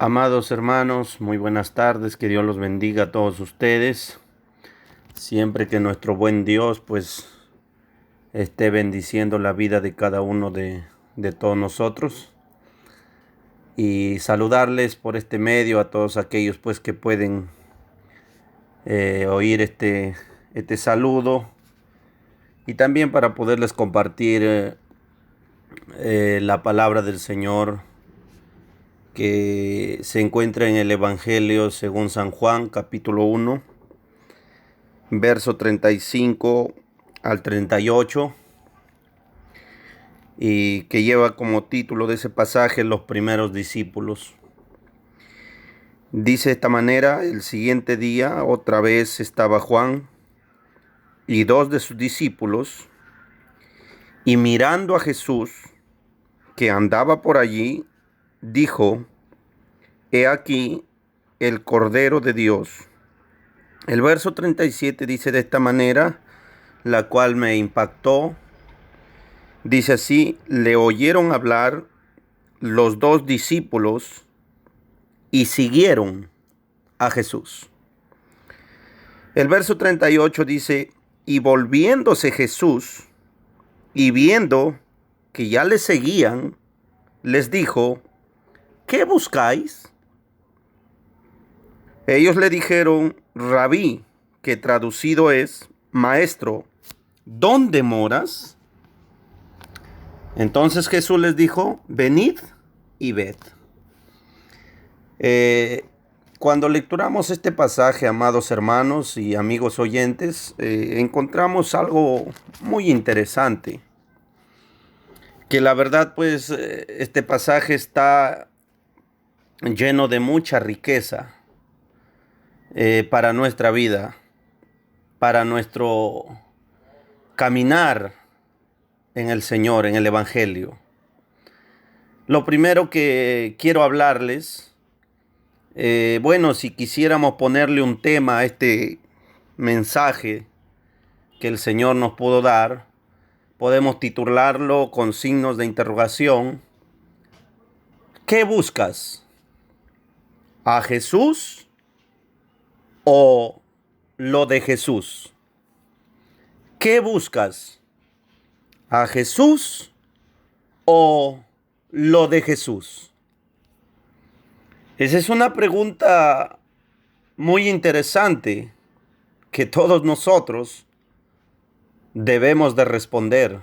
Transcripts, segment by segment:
Amados hermanos, muy buenas tardes, que Dios los bendiga a todos ustedes. Siempre que nuestro buen Dios esté bendiciendo la vida de cada uno de todos nosotros. Y saludarles por este medio a todos aquellos que pueden oír este saludo. Y también para poderles compartir la palabra del Señor que se encuentra en el Evangelio según San Juan, capítulo 1, verso 35 al 38, y que lleva como título de ese pasaje los primeros discípulos. Dice de esta manera: el siguiente día otra vez estaba Juan y dos de sus discípulos, y mirando a Jesús que andaba por allí, dijo: He aquí el Cordero de Dios. El verso 37 dice de esta manera, la cual me impactó. Dice así: le oyeron hablar los dos discípulos y siguieron a Jesús. El verso 38 dice: y volviéndose Jesús y viendo que ya le seguían, les dijo: ¿qué buscáis? Ellos le dijeron: Rabí, que traducido es maestro, ¿dónde moras? Entonces Jesús les dijo: venid y ved. Cuando lecturamos este pasaje, amados hermanos y amigos oyentes, encontramos algo muy interesante. Que la verdad, este pasaje está lleno de mucha riqueza para nuestra vida, para nuestro caminar en el Señor, en el Evangelio. Lo primero que quiero hablarles, si quisiéramos ponerle un tema a este mensaje que el Señor nos pudo dar, podemos titularlo con signos de interrogación. ¿Qué buscas? ¿A Jesús o lo de Jesús? ¿Qué buscas? ¿A Jesús o lo de Jesús? Esa es una pregunta muy interesante que todos nosotros debemos de responder,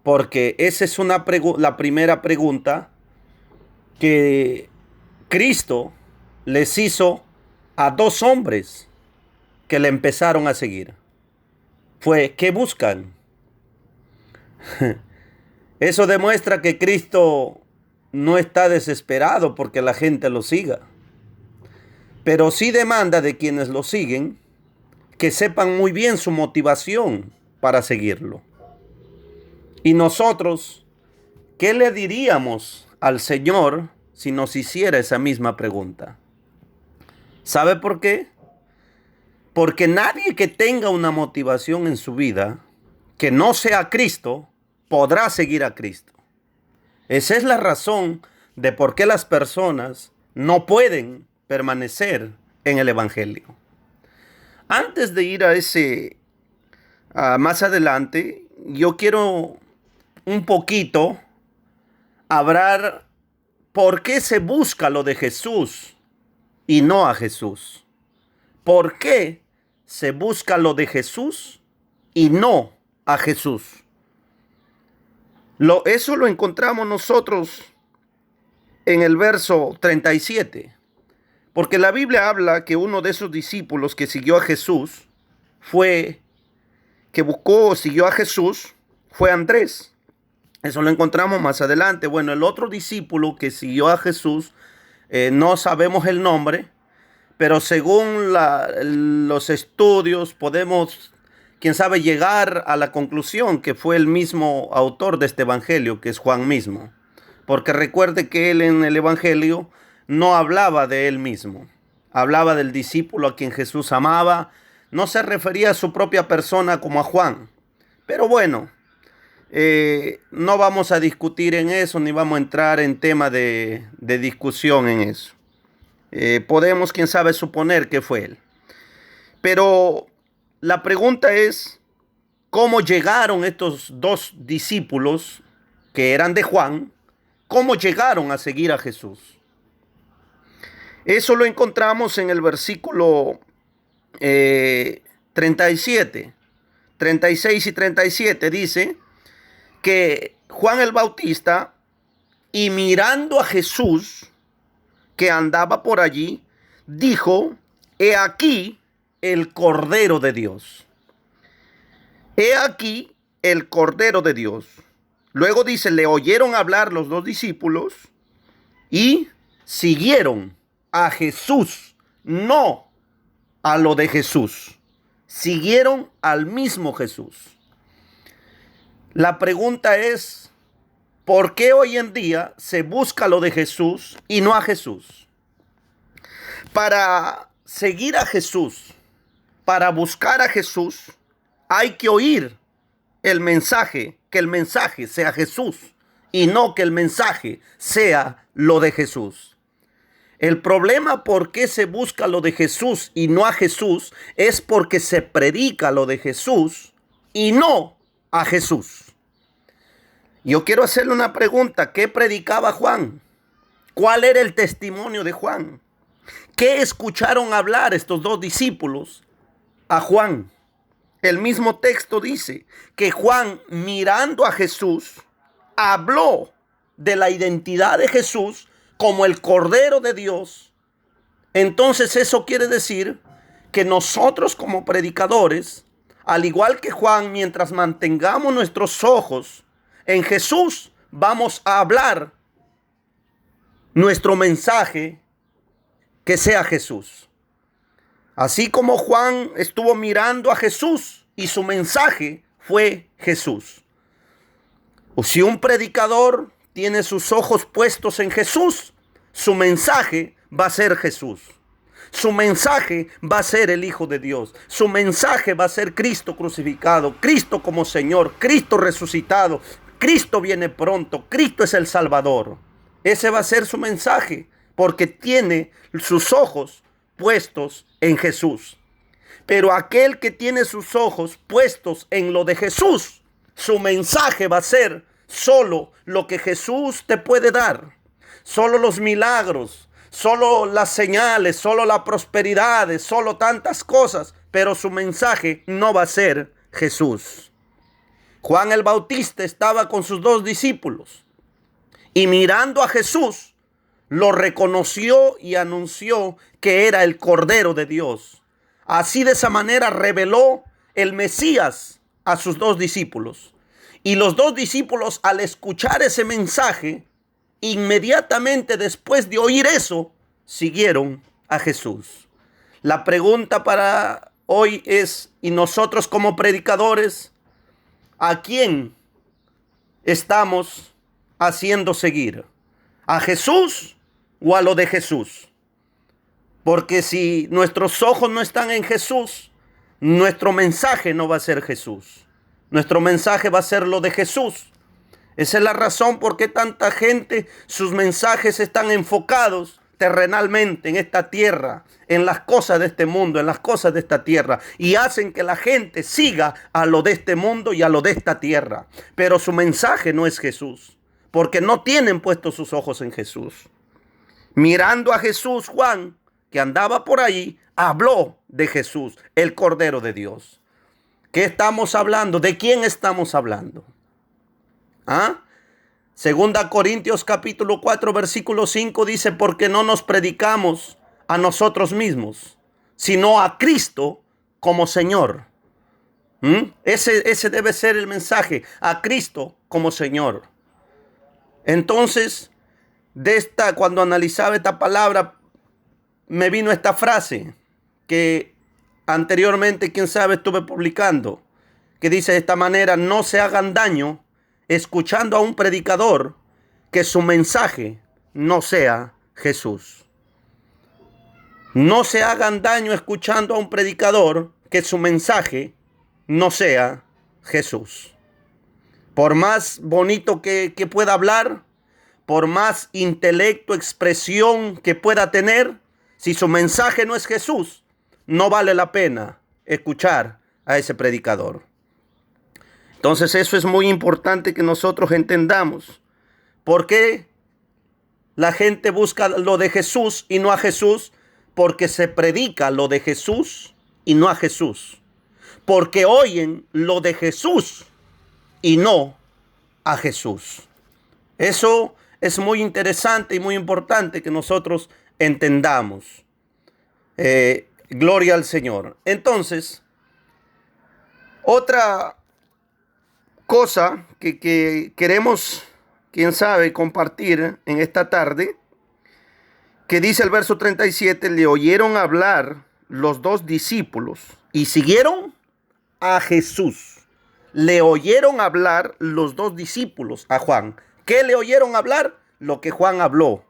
porque esa es la primera pregunta que Cristo les hizo a dos hombres que le empezaron a seguir. Fue: ¿qué buscan? Eso demuestra que Cristo no está desesperado porque la gente lo siga, pero sí demanda de quienes lo siguen que sepan muy bien su motivación para seguirlo. Y nosotros, ¿qué le diríamos al Señor si nos hiciera esa misma pregunta? ¿Sabe por qué? Porque nadie que tenga una motivación en su vida que no sea Cristo podrá seguir a Cristo. Esa es la razón de por qué las personas no pueden permanecer en el Evangelio. Antes de ir más adelante, yo quiero un poquito hablar por qué se busca lo de Jesús y no a Jesús. ¿Por qué se busca lo de Jesús y no a Jesús? Eso lo encontramos nosotros en el verso 37. Porque la Biblia habla que uno de esos discípulos que siguió a Jesús siguió a Jesús, fue Andrés. Eso lo encontramos más adelante. Bueno, el otro discípulo que siguió a Jesús, no sabemos el nombre, pero según los estudios podemos, quién sabe, llegar a la conclusión que fue el mismo autor de este evangelio, que es Juan mismo. Porque recuerde que él en el evangelio no hablaba de él mismo. Hablaba del discípulo a quien Jesús amaba. No se refería a su propia persona como a Juan. Pero bueno, no vamos a discutir en eso, ni vamos a entrar en tema de discusión en eso. Podemos, quién sabe, suponer que fue él. Pero la pregunta es, ¿cómo llegaron estos dos discípulos que eran de Juan? ¿Cómo llegaron a seguir a Jesús? Eso lo encontramos en el versículo 37, 36 y 37. Dice que Juan el Bautista, y mirando a Jesús que andaba por allí, dijo: he aquí el Cordero de Dios. He aquí el Cordero de Dios. Luego dice, le oyeron hablar los dos discípulos y siguieron a Jesús, no a lo de Jesús. Siguieron al mismo Jesús. La pregunta es, ¿por qué hoy en día se busca lo de Jesús y no a Jesús? Para seguir a Jesús, para buscar a Jesús, hay que oír el mensaje, que el mensaje sea Jesús y no que el mensaje sea lo de Jesús. El problema por qué se busca lo de Jesús y no a Jesús es porque se predica lo de Jesús y no a Jesús. Yo quiero hacerle una pregunta. ¿Qué predicaba Juan? ¿Cuál era el testimonio de Juan? ¿Qué escucharon hablar estos dos discípulos a Juan? El mismo texto dice que Juan, mirando a Jesús, habló de la identidad de Jesús como el Cordero de Dios. Entonces eso quiere decir que nosotros como predicadores, al igual que Juan, mientras mantengamos nuestros ojos en Jesús, vamos a hablar nuestro mensaje que sea Jesús. Así como Juan estuvo mirando a Jesús y su mensaje fue Jesús. O si un predicador tiene sus ojos puestos en Jesús, su mensaje va a ser Jesús. Su mensaje va a ser el Hijo de Dios. Su mensaje va a ser Cristo crucificado, Cristo como Señor, Cristo resucitado, Cristo viene pronto, Cristo es el Salvador. Ese va a ser su mensaje, porque tiene sus ojos puestos en Jesús. Pero aquel que tiene sus ojos puestos en lo de Jesús, su mensaje va a ser solo lo que Jesús te puede dar. Solo los milagros, solo las señales, solo la prosperidad, solo tantas cosas. Pero su mensaje no va a ser Jesús. Juan el Bautista estaba con sus dos discípulos y mirando a Jesús, lo reconoció y anunció que era el Cordero de Dios. Así, de esa manera, reveló el Mesías a sus dos discípulos. Y los dos discípulos, al escuchar ese mensaje, inmediatamente después de oír eso, siguieron a Jesús. La pregunta para hoy es, ¿y nosotros como predicadores, a quién estamos haciendo seguir? ¿A Jesús o a lo de Jesús? Porque si nuestros ojos no están en Jesús, nuestro mensaje no va a ser Jesús. Nuestro mensaje va a ser lo de Jesús. Esa es la razón por qué tanta gente, sus mensajes están enfocados terrenalmente en esta tierra, en las cosas de este mundo, en las cosas de esta tierra, y hacen que la gente siga a lo de este mundo y a lo de esta tierra. Pero su mensaje no es Jesús, porque no tienen puestos sus ojos en Jesús. Mirando a Jesús, Juan, que andaba por ahí, habló de Jesús, el Cordero de Dios. ¿Qué estamos hablando? ¿De quién estamos hablando? Segunda Corintios capítulo 4 versículo 5 dice: porque no nos predicamos a nosotros mismos, sino a Cristo como Señor. Ese debe ser el mensaje, a Cristo como Señor. Entonces, cuando analizaba esta palabra, me vino esta frase que anteriormente, quién sabe, estuve publicando, que dice de esta manera: no se hagan daño escuchando a un predicador que su mensaje no sea Jesús. No se hagan daño escuchando a un predicador que su mensaje no sea Jesús. Por más bonito que pueda hablar, por más intelecto, expresión que pueda tener, Si su mensaje no es Jesús, no vale la pena escuchar a ese predicador. Entonces eso es muy importante que nosotros entendamos. ¿Por qué la gente busca lo de Jesús y no a Jesús? Porque se predica lo de Jesús y no a Jesús. Porque oyen lo de Jesús y no a Jesús. Eso es muy interesante y muy importante que nosotros entendamos. Gloria al Señor. Entonces, otra cosa que queremos, quién sabe, compartir en esta tarde, que dice el verso 37, le oyeron hablar los dos discípulos y siguieron a Jesús. Le oyeron hablar los dos discípulos a Juan. ¿Qué le oyeron hablar? Lo que Juan habló.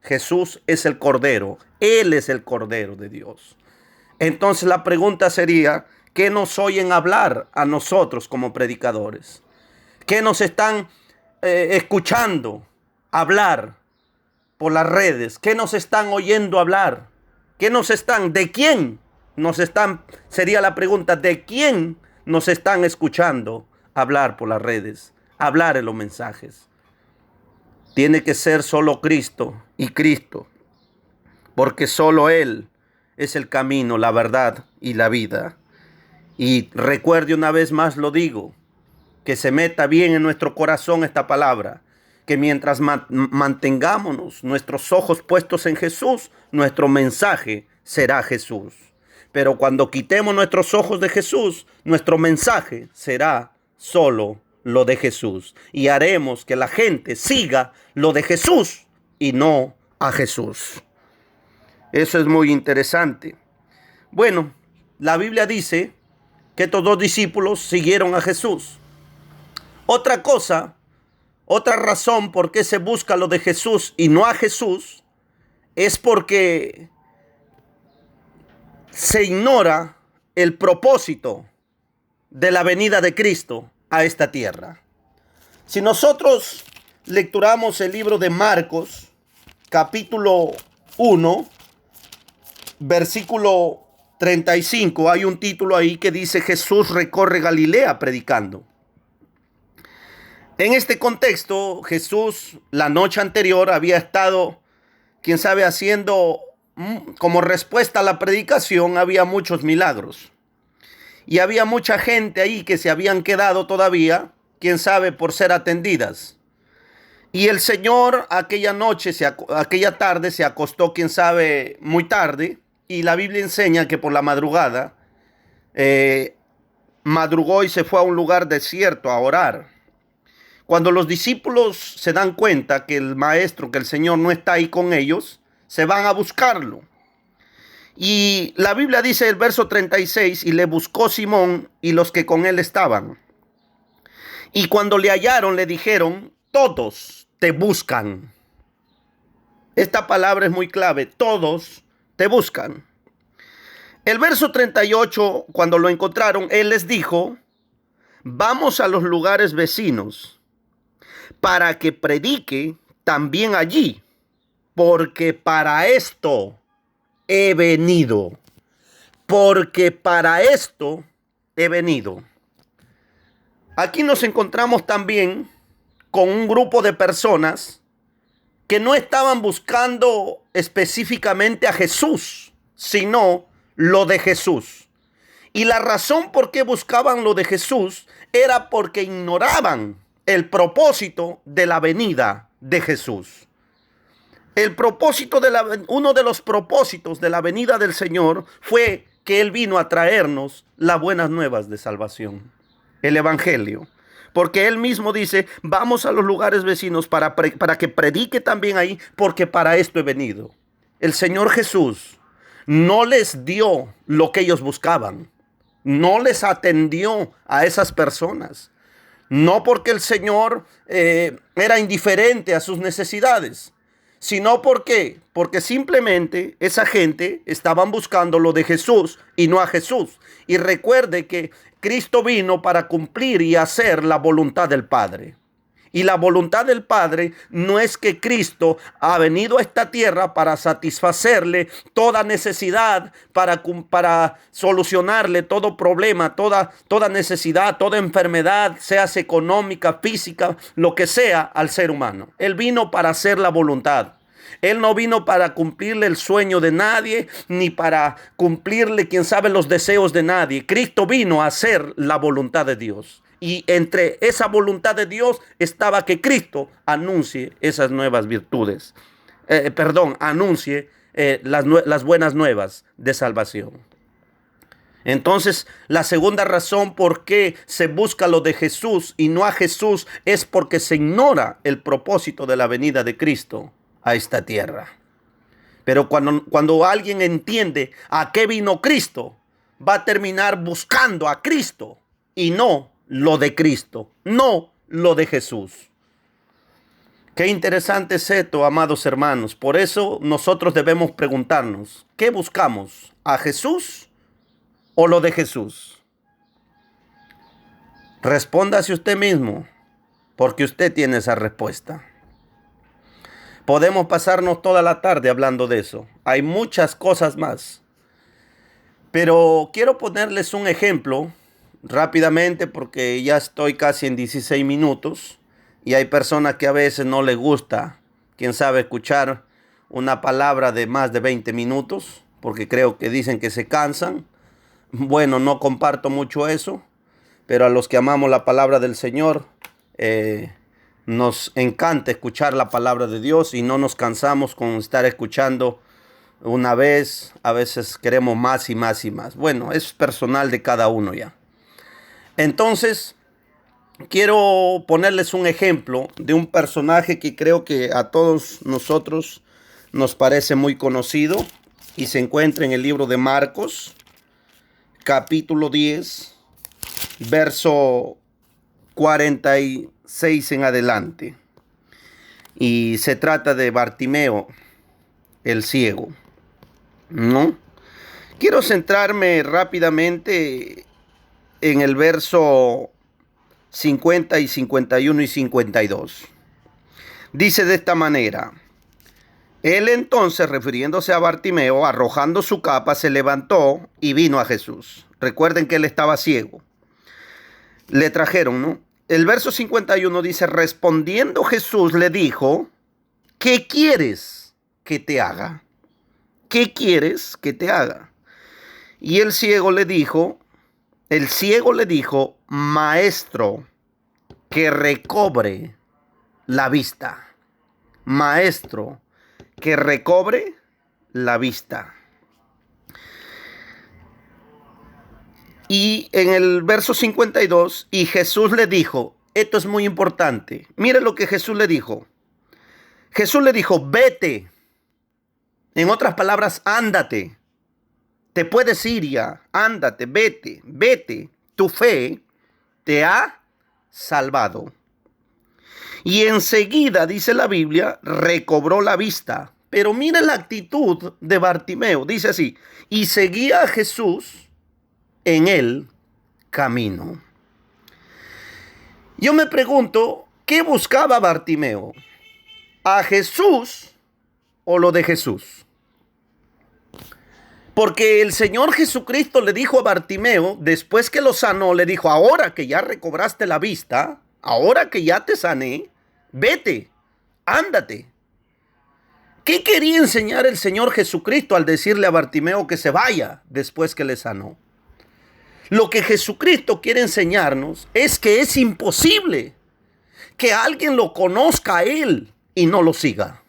Jesús es el Cordero. Él es el Cordero de Dios. Entonces la pregunta sería, ¿qué nos oyen hablar a nosotros como predicadores? ¿Qué nos están escuchando hablar por las redes? ¿Qué nos están oyendo hablar? ¿Qué nos están? ¿De quién nos están? Sería la pregunta, ¿de quién nos están escuchando hablar por las redes? Hablar en los mensajes. Tiene que ser solo Cristo y Cristo, porque solo Él es el camino, la verdad y la vida. Y recuerde una vez más, lo digo, que se meta bien en nuestro corazón esta palabra, que mientras mantengámonos nuestros ojos puestos en Jesús, nuestro mensaje será Jesús. Pero cuando quitemos nuestros ojos de Jesús, nuestro mensaje será solo lo de Jesús. Y haremos que la gente siga lo de Jesús y no a Jesús. Eso es muy interesante. Bueno, la Biblia dice que estos dos discípulos siguieron a Jesús. Otra cosa, otra razón por qué se busca lo de Jesús y no a Jesús, es porque se ignora el propósito de la venida de Cristo a esta tierra. Si nosotros lecturamos el libro de Marcos, capítulo 1, versículo 35, hay un título ahí que dice: Jesús recorre Galilea predicando. En este contexto, Jesús la noche anterior había estado, quién sabe, haciendo, como respuesta a la predicación, había muchos milagros. Y había mucha gente ahí que se habían quedado todavía, quién sabe, por ser atendidas. Y el Señor aquella tarde se acostó, quién sabe, muy tarde. Y la Biblia enseña que por la madrugada madrugó y se fue a un lugar desierto a orar. Cuando los discípulos se dan cuenta que el maestro, que el Señor no está ahí con ellos, se van a buscarlo. Y la Biblia dice el verso 36, y le buscó Simón y los que con él estaban. Y cuando le hallaron, le dijeron: todos te buscan. Esta palabra es muy clave, todos te buscan. El verso 38, cuando lo encontraron, él les dijo: vamos a los lugares vecinos para que predique también allí, porque para esto he venido. Porque para esto he venido. Aquí nos encontramos también con un grupo de personas que no estaban buscando específicamente a Jesús, sino lo de Jesús. Y la razón por qué buscaban lo de Jesús era porque ignoraban el propósito de la venida de Jesús. Uno de los propósitos de la venida del Señor fue que Él vino a traernos las buenas nuevas de salvación, el Evangelio. Porque Él mismo dice: vamos a los lugares vecinos para que predique también ahí, porque para esto he venido. El Señor Jesús no les dio lo que ellos buscaban. No les atendió a esas personas. No porque el Señor era indiferente a sus necesidades, sino porque simplemente esa gente estaban buscando lo de Jesús y no a Jesús. Y recuerde que Cristo vino para cumplir y hacer la voluntad del Padre. Y la voluntad del Padre no es que Cristo ha venido a esta tierra para satisfacerle toda necesidad, para solucionarle todo problema, toda necesidad, toda enfermedad, sea económica, física, lo que sea al ser humano. Él vino para hacer la voluntad. Él no vino para cumplirle el sueño de nadie, ni para cumplirle, quién sabe, los deseos de nadie. Cristo vino a hacer la voluntad de Dios. Y entre esa voluntad de Dios estaba que Cristo anuncie esas nuevas virtudes. Anuncie las buenas nuevas de salvación. Entonces, la segunda razón por qué se busca lo de Jesús y no a Jesús es porque se ignora el propósito de la venida de Cristo a esta tierra. Pero cuando alguien entiende a qué vino Cristo, va a terminar buscando a Cristo y no lo de Cristo, no lo de Jesús. Qué interesante es esto, amados hermanos. Por eso nosotros debemos preguntarnos, ¿qué buscamos? ¿A Jesús o lo de Jesús? Respóndase usted mismo, porque usted tiene esa respuesta. Podemos pasarnos toda la tarde hablando de eso. Hay muchas cosas más. Pero quiero ponerles un ejemplo rápidamente porque ya estoy casi en 16 minutos y hay personas que a veces no les gusta, quién sabe, escuchar una palabra de más de 20 minutos porque creo que dicen que se cansan. Bueno, no comparto mucho eso, pero a los que amamos la palabra del Señor, nos encanta escuchar la palabra de Dios y no nos cansamos con estar escuchando una vez. A veces queremos más y más y más. Bueno, es personal de cada uno ya. Entonces, quiero ponerles un ejemplo de un personaje que creo que a todos nosotros nos parece muy conocido y se encuentra en el libro de Marcos, capítulo 10, verso 46 en adelante. Y se trata de Bartimeo, el ciego, ¿no? Quiero centrarme rápidamente en el verso 50 y 51 y 52. Dice de esta manera: él entonces, refiriéndose a Bartimeo, arrojando su capa, se levantó y vino a Jesús. Recuerden que él estaba ciego. Le trajeron, ¿no? El verso 51 dice: respondiendo Jesús le dijo, ¿qué quieres que te haga? ¿Qué quieres que te haga? Y el ciego le dijo, maestro, que recobre la vista. Maestro, que recobre la vista. Y en el verso 52, y Jesús le dijo, esto es muy importante, mire lo que Jesús le dijo. Jesús le dijo, vete. En otras palabras, ándate. Te puedes ir ya, ándate, vete, vete. Tu fe te ha salvado. Y enseguida, dice la Biblia, recobró la vista. Pero mire la actitud de Bartimeo. Dice así, y seguía a Jesús en el camino. Yo me pregunto, ¿qué buscaba Bartimeo? ¿A Jesús o lo de Jesús? Porque el Señor Jesucristo le dijo a Bartimeo, después que lo sanó, le dijo, ahora que ya recobraste la vista, ahora que ya te sané, vete, ándate. ¿Qué quería enseñar el Señor Jesucristo al decirle a Bartimeo que se vaya después que le sanó? Lo que Jesucristo quiere enseñarnos es que es imposible que alguien lo conozca a Él y no lo siga.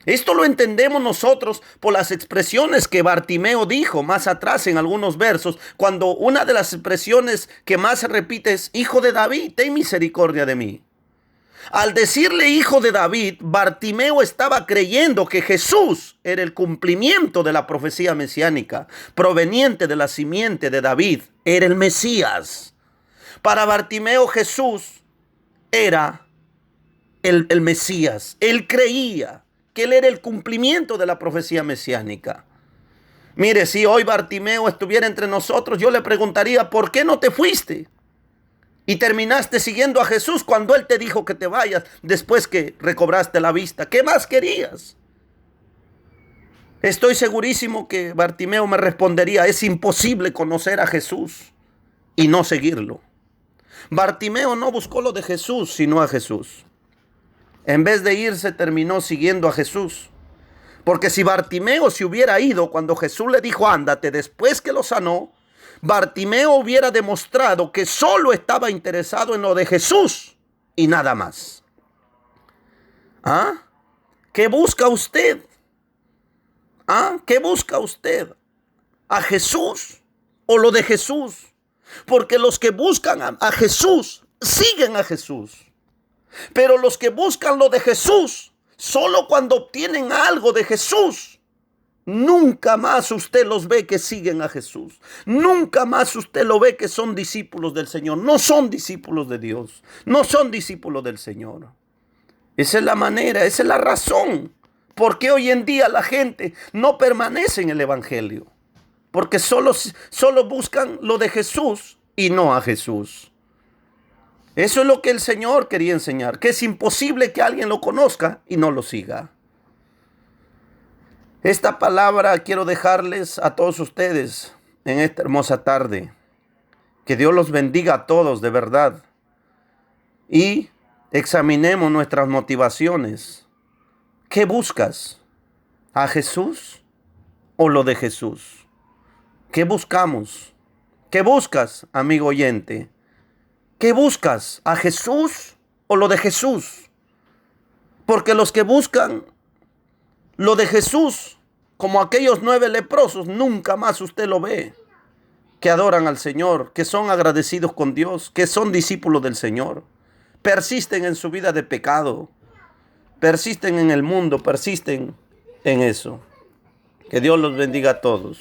Esto lo entendemos nosotros por las expresiones que Bartimeo dijo más atrás en algunos versos, cuando una de las expresiones que más se repite es, Hijo de David, ten misericordia de mí. Al decirle Hijo de David, Bartimeo estaba creyendo que Jesús era el cumplimiento de la profecía mesiánica, proveniente de la simiente de David, era el Mesías. Para Bartimeo Jesús era el Mesías. Él creía que él era el cumplimiento de la profecía mesiánica. Mire, si hoy Bartimeo estuviera entre nosotros, yo le preguntaría, ¿por qué no te fuiste? Y terminaste siguiendo a Jesús cuando Él te dijo que te vayas después que recobraste la vista. ¿Qué más querías? Estoy segurísimo que Bartimeo me respondería, es imposible conocer a Jesús y no seguirlo. Bartimeo no buscó lo de Jesús, sino a Jesús. En vez de irse, terminó siguiendo a Jesús. Porque si Bartimeo se hubiera ido cuando Jesús le dijo, ándate, después que lo sanó, Bartimeo hubiera demostrado que solo estaba interesado en lo de Jesús y nada más. ¿Ah? ¿Qué busca usted? ¿Ah? ¿Qué busca usted? ¿A Jesús o lo de Jesús? Porque los que buscan a Jesús siguen a Jesús. Pero los que buscan lo de Jesús, solo cuando obtienen algo de Jesús, nunca más usted los ve que siguen a Jesús. Nunca más usted lo ve que son discípulos del Señor. No son discípulos de Dios. No son discípulos del Señor. Esa es la manera, esa es la razón. ¿Por qué hoy en día la gente no permanece en el Evangelio? Porque solo buscan lo de Jesús y no a Jesús. Eso es lo que el Señor quería enseñar, que es imposible que alguien lo conozca y no lo siga. Esta palabra quiero dejarles a todos ustedes en esta hermosa tarde. Que Dios los bendiga a todos de verdad. Y examinemos nuestras motivaciones. ¿Qué buscas? ¿A Jesús o lo de Jesús? ¿Qué buscamos? ¿Qué buscas, amigo oyente? ¿Qué buscas? ¿A Jesús o lo de Jesús? Porque los que buscan lo de Jesús, como aquellos 9 leprosos, nunca más usted lo ve. Que adoran al Señor, que son agradecidos con Dios, que son discípulos del Señor. Persisten en su vida de pecado. Persisten en el mundo, persisten en eso. Que Dios los bendiga a todos.